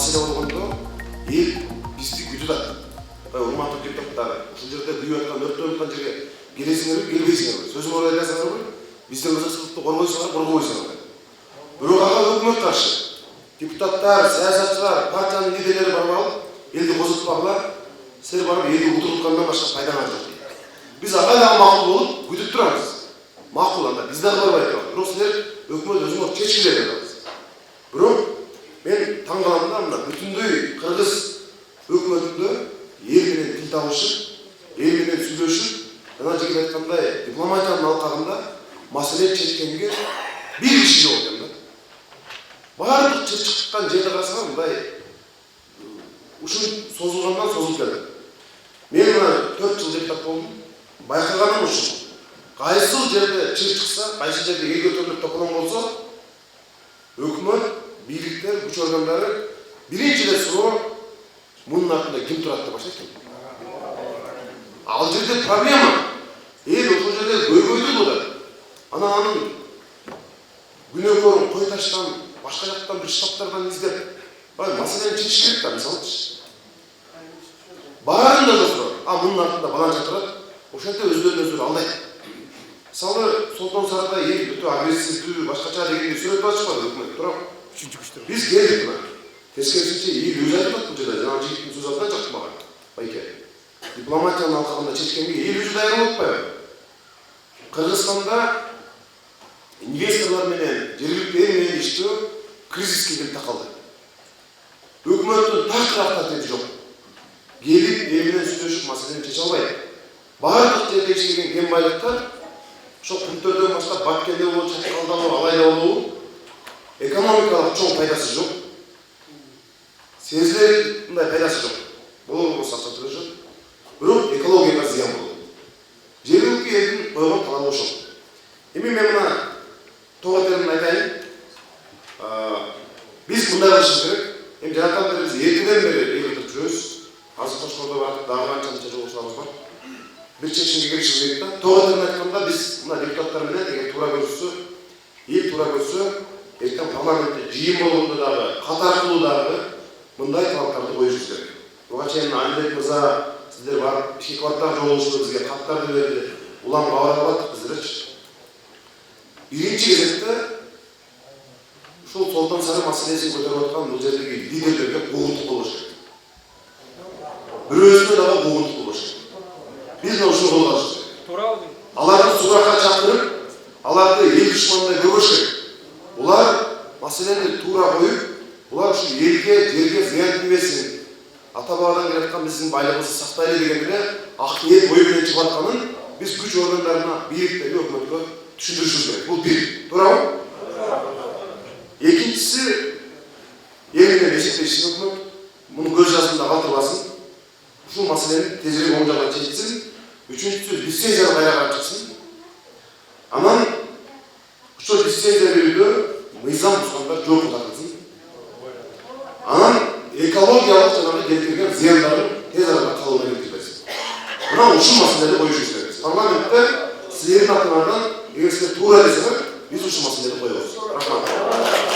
маселе болгондо эл бизди күтүп атат. Урматтуу депутаттар, ушул жерде күйүп аткан, өрттөнүп аткан жерге келесиңерби, келбейсиңерби? Сөзүм орой айтасыңарбы? Биздин кызыкчылыкты коргойсуңарбы, коргобойсуңарбы? Бирок ага өкмөт каршы. Депутаттар, саясатчылар, партиянын лидерлери барып алып, элди козутпагыла, силер барып элди утуруткандан башка пайдаңар жок дейт. Биз ага дагы макул болуп күтүп турабыз. Макул анда биз дагы барбай турабыз. Бирок силер өкмөт өзүңөр чечкиле деп атабыз. Бирок мен таң калам да мына бүтүндөй кыргыз өкмөтүндө эл менен тил табышып, эл менен сүйлөшүп, жана жигит айткандай дипломатиянын алкагында маселе чечкенге бир киши жок экен да. Баардык чыккан жерде карасаңар мындай ушун созулгандан созулуп келди. Мен мына 4 жыл депутат болдум. Байкаганым ушул. Кайсыл жерде чыр чыкса, кайсы жерде эл көтөрүлүп токолоң болсо, өкмөт, бийликтер, күч органдары биринчиден суроо мунун артында ким турат деп баштайт экен. Ал жерде проблема. Эл ошол жерде көйгөйдү болот. Анын күнөөкөрүн кой таштан, башка жактан бир штабтардан издеп, маселени чечиш керек да, мисалычы. Баарын да жок. Мунун артында баланча турат. Ошентип өздөрүн алдайт. Мисалы, Солтон Сарайда эл өтө агрессивдүү, башкача дегенди сүрөт ачпады өкмөт. Бирок биз келдик мына. Тескерисинче эл өзү айтып атты бул жерде. Жана жигиттин сөзү абдан жакшы мага. Байке. Дипломатиянын алкагында чечкенге эл өзү даяр болуп атпайбы? Кыргызстанда инвесторлор менен, жергиликтүү эл менен иштөө кризиске келип такалды. Өкмөттүн тартыраактар жок. Келип эл менен сүйлөшүп маселени чече албайт. Баардык жерде иштеген кен байлыктар ошо күнтөрдөн баштап Баткенде болобу, Чакалда болобу, Алайда болобу экономикалык чоң пайдасы жок. Сезилер мындай пайдасы жок. Болобу акча төлөшөт. Бирок экологияга зыян болот. Жергиликтүү элдин койгон талабы ошол. Эми мен мына тогатерин айтайын. Биз мындай кылышыбыз керек. Эми жанатан бери биз эртеден бери элдеп жүрөбүз. Азыр Кошкордо бар, дагы канча жолугушууларыбыз бар. Бир чечимге келишибиз керек да. Тогатерин айтканда биз мына депутаттар менен эгер туура көрсө, эл туура көрсө, эртең парламентте жыйын болгондо дагы, кат аркылуу дагы мындай талаптарды коюшубуз керек. Буга чейин Алибек мырза, сиздер барып 2 квартал жолугушуулар бизге каттарды берди. Улам кабар алаттык биздерчи. Биринчи кезекте ушул Солтон Сарай маселесин көтөрүп аткан бул жердеги лидерлерге куугунтук болуш керек. Бирөөсүнө дагы куугунтук болуш керек. Биз ушуну колго алышыбыз керек. Туурабы? Аларды суракка чакырып, аларды эл душманындай көрбөш керек. Булар маселени туура коюп, булар ушу элге, жерге зыян тийбесин. Ата-бабадан келаткан биздин байлыгыбызды сактайлы деген эле ак ниет ой менен чыгып атканын биз күч органдарына, бийликтерге, өкмөткө түшүндүрүшүбүз керек. Бул бир. Туурабы? Экинчиси, эл менен эсептешсин өкмөт, муну көз жасында калтырбасын. Ушул маселени тезирээк оң жагына чечсин. Үчүнчүсү, лицензияны кайра чыксын. Анан ошол лицензия берүүдө мыйзам бузгандар жооп тартылсын. Анан экологиялык жанагы келтирген зыяндарын тез арада калыбына келтирбесин. Мына ушул маселени коюшубуз керек. Парламентте силердин атыңардан эгер силер туура десеңер, биз ушул маселени коебуз. Рахмат.